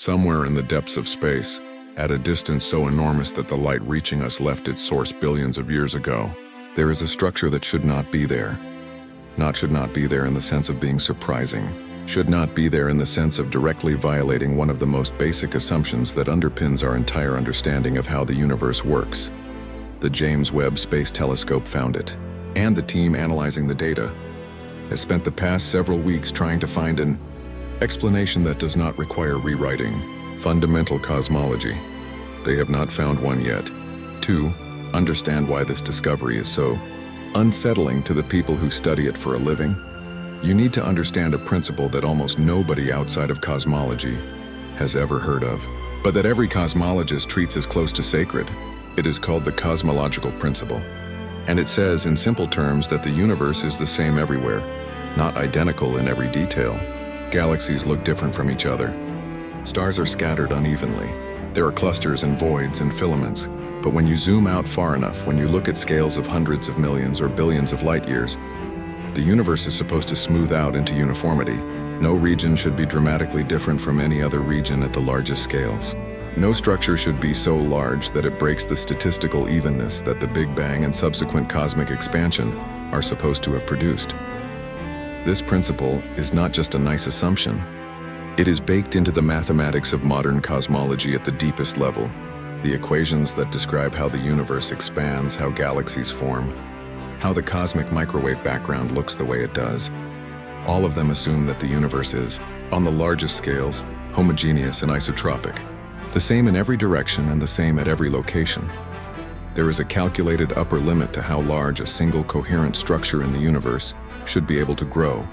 Somewhere in the depths of space, at a distance so enormous that the light reaching us left its source billions of years ago, there is a structure that should not be there. Should not be there in the sense of being surprising. Should not be there in the sense of directly violating one of the most basic assumptions that underpins our entire understanding of how the universe works. The James Webb Space Telescope found it, and the team analyzing the data has spent the past several weeks trying to find an explanation that does not require rewriting fundamental cosmology. They have not found one yet. To understand why this discovery is so unsettling to the people who study it for a living, you need to understand a principle that almost nobody outside of cosmology has ever heard of, but that every cosmologist treats as close to sacred. It is called the cosmological principle. And it says in simple terms that the universe is the same everywhere, not identical in every detail. Galaxies look different from each other. Stars are scattered unevenly. There are clusters and voids and filaments. But when you zoom out far enough, when you look at scales of hundreds of millions or billions of light years, the universe is supposed to smooth out into uniformity. No region should be dramatically different from any other region at the largest scales. No structure should be so large that it breaks the statistical evenness that the Big Bang and subsequent cosmic expansion are supposed to have produced. This principle is not just a nice assumption. It is baked into the mathematics of modern cosmology at the deepest level. The equations that describe how the universe expands, how galaxies form, how the cosmic microwave background looks the way it does. All of them assume that the universe is, on the largest scales, homogeneous and isotropic. The same in every direction and the same at every location. There is a calculated upper limit to how large a single coherent structure in the universe should be able to grow,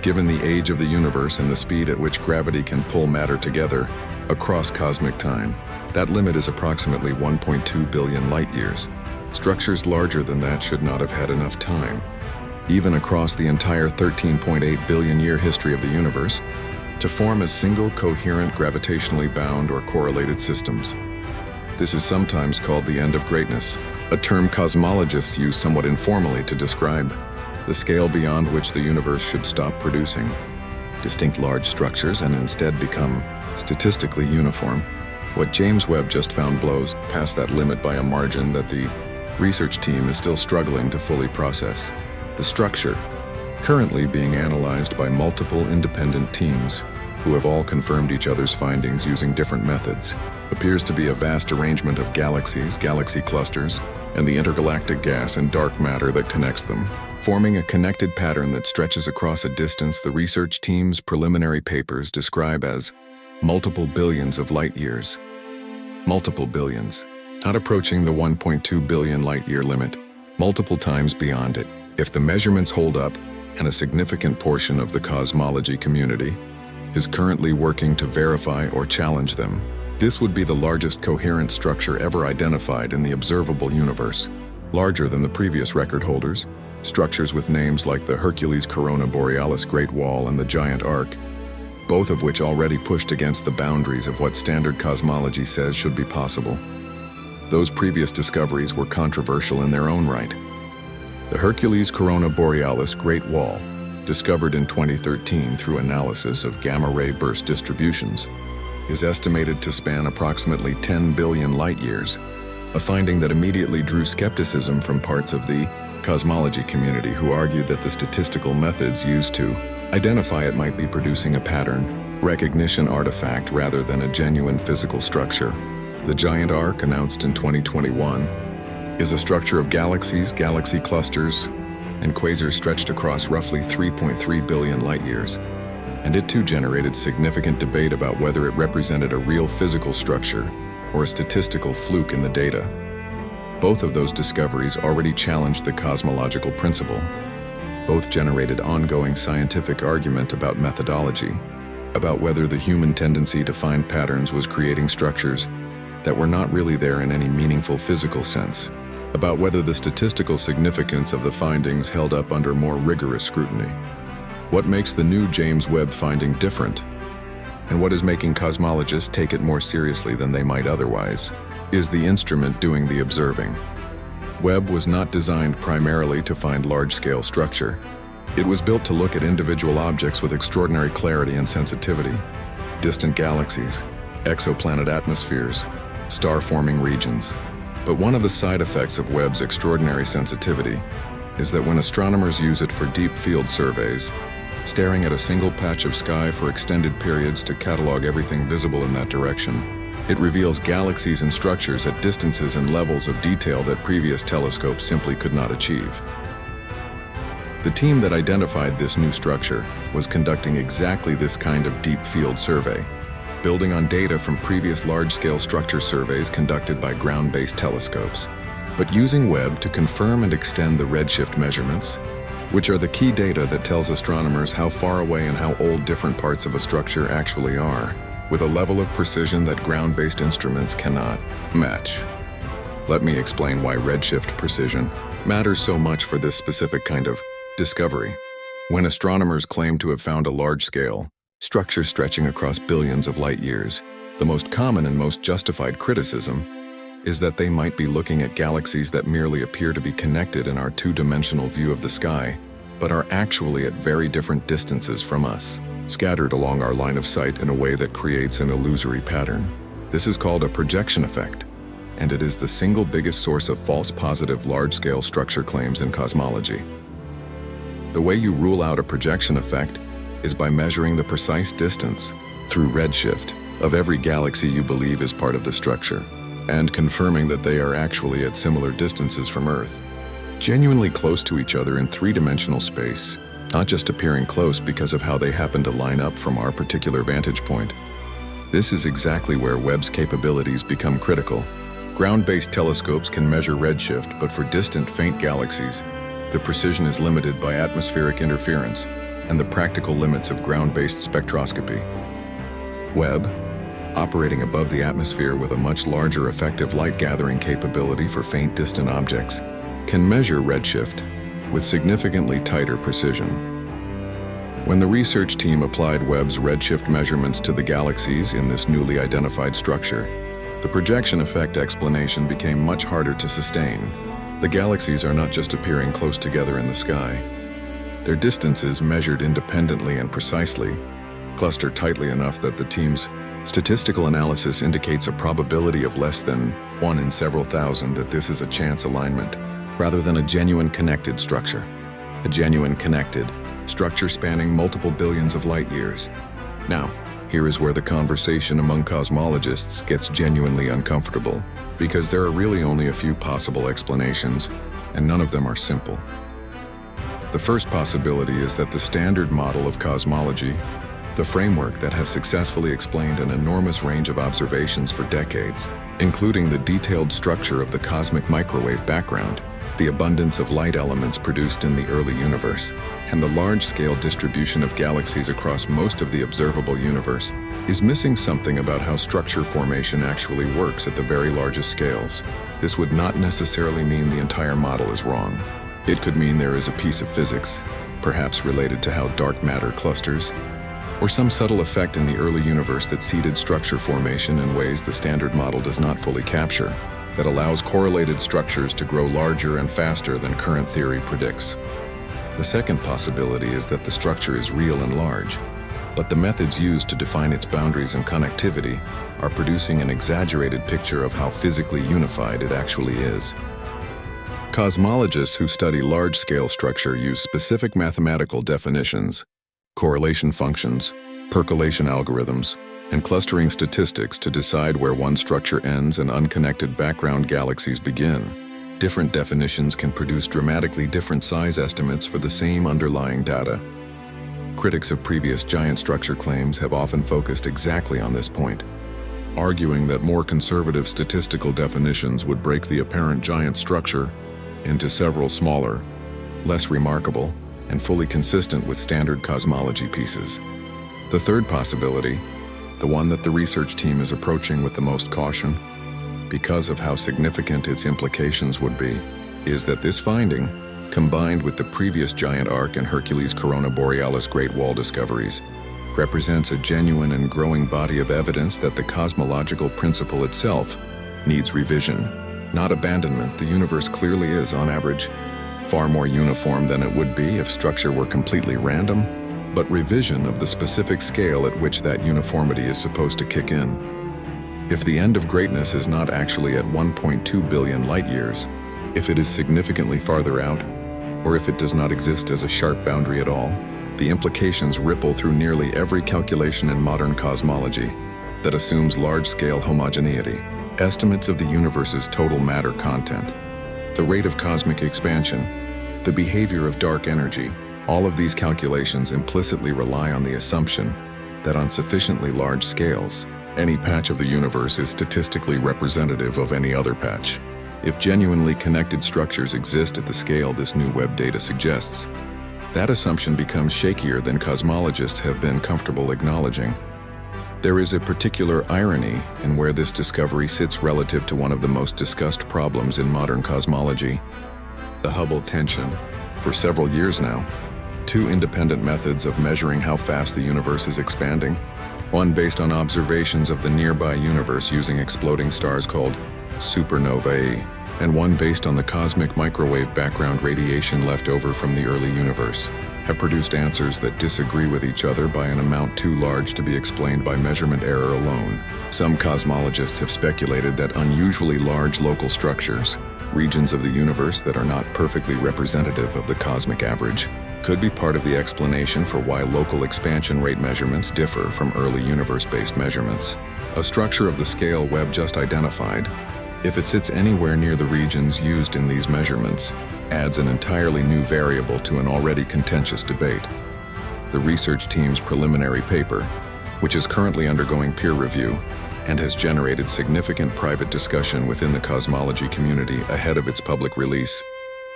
given the age of the universe and the speed at which gravity can pull matter together across cosmic time. That limit is approximately 1.2 billion light years. Structures larger than that should not have had enough time, even across the entire 13.8 billion year history of the universe, to form as single coherent gravitationally bound or correlated systems. This is sometimes called the end of greatness, a term cosmologists use somewhat informally to describe the scale beyond which the universe should stop producing distinct large structures and instead become statistically uniform. What James Webb just found blows past that limit by a margin that the research team is still struggling to fully process. The structure, currently being analyzed by multiple independent teams who have all confirmed each other's findings using different methods, appears to be a vast arrangement of galaxies, galaxy clusters, and the intergalactic gas and dark matter that connects them, forming a connected pattern that stretches across a distance the research team's preliminary papers describe as multiple billions of light years. Multiple billions, not approaching the 1.2 billion light year limit, multiple times beyond it. If the measurements hold up, and a significant portion of the cosmology community is currently working to verify or challenge them, this would be the largest coherent structure ever identified in the observable universe, larger than the previous record holders, structures with names like the Hercules Corona Borealis Great Wall and the Giant Arc, both of which already pushed against the boundaries of what standard cosmology says should be possible. Those previous discoveries were controversial in their own right. The Hercules Corona Borealis Great Wall, discovered in 2013 through analysis of gamma-ray burst distributions, is estimated to span approximately 10 billion light-years, a finding that immediately drew skepticism from parts of the cosmology community who argued that the statistical methods used to identify it might be producing a pattern recognition artifact rather than a genuine physical structure. The Giant Arc, announced in 2021, is a structure of galaxies, galaxy clusters, and quasars stretched across roughly 3.3 billion light-years, and it too generated significant debate about whether it represented a real physical structure or a statistical fluke in the data. Both of those discoveries already challenged the cosmological principle. Both generated ongoing scientific argument about methodology, about whether the human tendency to find patterns was creating structures that were not really there in any meaningful physical sense, about whether the statistical significance of the findings held up under more rigorous scrutiny. What makes the new James Webb finding different, and what is making cosmologists take it more seriously than they might otherwise, is the instrument doing the observing. Webb was not designed primarily to find large-scale structure. It was built to look at individual objects with extraordinary clarity and sensitivity. Distant galaxies, exoplanet atmospheres, star-forming regions. But one of the side effects of Webb's extraordinary sensitivity is that when astronomers use it for deep field surveys, staring at a single patch of sky for extended periods to catalog everything visible in that direction, it reveals galaxies and structures at distances and levels of detail that previous telescopes simply could not achieve. The team that identified this new structure was conducting exactly this kind of deep field survey, building on data from previous large-scale structure surveys conducted by ground-based telescopes, but using Webb to confirm and extend the redshift measurements, which are the key data that tells astronomers how far away and how old different parts of a structure actually are, with a level of precision that ground-based instruments cannot match. Let me explain why redshift precision matters so much for this specific kind of discovery. When astronomers claim to have found a large-scale structure stretching across billions of light years, the most common and most justified criticism is that they might be looking at galaxies that merely appear to be connected in our two-dimensional view of the sky, but are actually at very different distances from us, scattered along our line of sight in a way that creates an illusory pattern. This is called a projection effect, and it is the single biggest source of false positive large-scale structure claims in cosmology. The way you rule out a projection effect is by measuring the precise distance, through redshift, of every galaxy you believe is part of the structure, and confirming that they are actually at similar distances from Earth, genuinely close to each other in three-dimensional space, not just appearing close because of how they happen to line up from our particular vantage point. This is exactly where Webb's capabilities become critical. Ground-based telescopes can measure redshift, but for distant, faint galaxies, the precision is limited by atmospheric interference and the practical limits of ground-based spectroscopy. Webb, operating above the atmosphere with a much larger effective light-gathering capability for faint distant objects, can measure redshift with significantly tighter precision. When the research team applied Webb's redshift measurements to the galaxies in this newly identified structure, the projection effect explanation became much harder to sustain. The galaxies are not just appearing close together in the sky. Their distances, measured independently and precisely, cluster tightly enough that the team's statistical analysis indicates a probability of less than 1 in several thousand that this is a chance alignment, rather than a genuine connected structure. A genuine connected structure spanning multiple billions of light years. Now, here is where the conversation among cosmologists gets genuinely uncomfortable, because there are really only a few possible explanations, and none of them are simple. The first possibility is that the standard model of cosmology, the framework that has successfully explained an enormous range of observations for decades, including the detailed structure of the cosmic microwave background, the abundance of light elements produced in the early universe, and the large-scale distribution of galaxies across most of the observable universe, is missing something about how structure formation actually works at the very largest scales. This would not necessarily mean the entire model is wrong. It could mean there is a piece of physics, perhaps related to how dark matter clusters, or some subtle effect in the early universe that seeded structure formation in ways the standard model does not fully capture, that allows correlated structures to grow larger and faster than current theory predicts. The second possibility is that the structure is real and large, but the methods used to define its boundaries and connectivity are producing an exaggerated picture of how physically unified it actually is. Cosmologists who study large-scale structure use specific mathematical definitions, correlation functions, percolation algorithms, and clustering statistics to decide where one structure ends and unconnected background galaxies begin. Different definitions can produce dramatically different size estimates for the same underlying data. Critics of previous giant structure claims have often focused exactly on this point, arguing that more conservative statistical definitions would break the apparent giant structure into several smaller, less remarkable, and fully consistent with standard cosmology pieces. The third possibility, the one that the research team is approaching with the most caution, because of how significant its implications would be, is that this finding, combined with the previous giant arc and Hercules Corona Borealis Great Wall discoveries, represents a genuine and growing body of evidence that the cosmological principle itself needs revision, not abandonment. The universe clearly is, on average, far more uniform than it would be if structure were completely random, but revision of the specific scale at which that uniformity is supposed to kick in. If the end of greatness is not actually at 1.2 billion light-years, if it is significantly farther out, or if it does not exist as a sharp boundary at all, the implications ripple through nearly every calculation in modern cosmology that assumes large-scale homogeneity. Estimates of the universe's total matter content, the rate of cosmic expansion, the behavior of dark energy, all of these calculations implicitly rely on the assumption that on sufficiently large scales, any patch of the universe is statistically representative of any other patch. If genuinely connected structures exist at the scale this new Webb data suggests, that assumption becomes shakier than cosmologists have been comfortable acknowledging. There is a particular irony in where this discovery sits relative to one of the most discussed problems in modern cosmology, the Hubble tension. For several years now, two independent methods of measuring how fast the universe is expanding, one based on observations of the nearby universe using exploding stars called supernovae, and one based on the cosmic microwave background radiation left over from the early universe, have produced answers that disagree with each other by an amount too large to be explained by measurement error alone. Some cosmologists have speculated that unusually large local structures, regions of the universe that are not perfectly representative of the cosmic average, could be part of the explanation for why local expansion rate measurements differ from early universe-based measurements. A structure of the scale Webb just identified, if it sits anywhere near the regions used in these measurements, adds an entirely new variable to an already contentious debate. The research team's preliminary paper, which is currently undergoing peer review and has generated significant private discussion within the cosmology community ahead of its public release,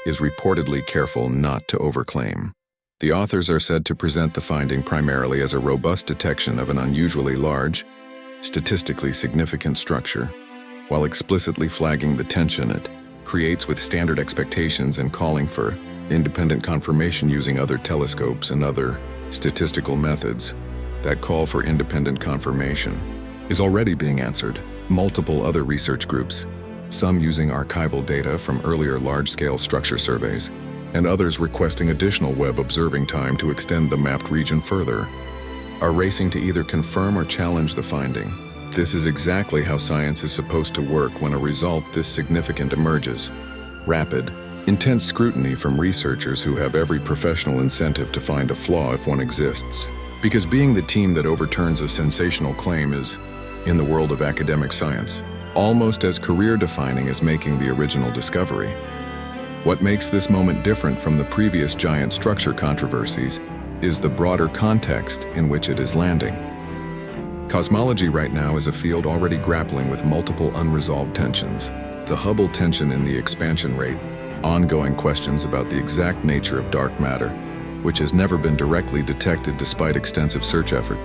is reportedly careful not to overclaim. The authors are said to present the finding primarily as a robust detection of an unusually large, statistically significant structure, while explicitly flagging the tension it creates with standard expectations and calling for independent confirmation using other telescopes and other statistical methods. That call for independent confirmation is already being answered. Multiple other research groups, some using archival data from earlier large-scale structure surveys, and others requesting additional Webb observing time to extend the mapped region further, are racing to either confirm or challenge the finding. This is exactly how science is supposed to work when a result this significant emerges. Rapid, intense scrutiny from researchers who have every professional incentive to find a flaw if one exists. Because being the team that overturns a sensational claim is, in the world of academic science, almost as career-defining as making the original discovery. What makes this moment different from the previous giant structure controversies is the broader context in which it is landing. Cosmology right now is a field already grappling with multiple unresolved tensions. The Hubble tension in the expansion rate, ongoing questions about the exact nature of dark matter, which has never been directly detected despite extensive search effort,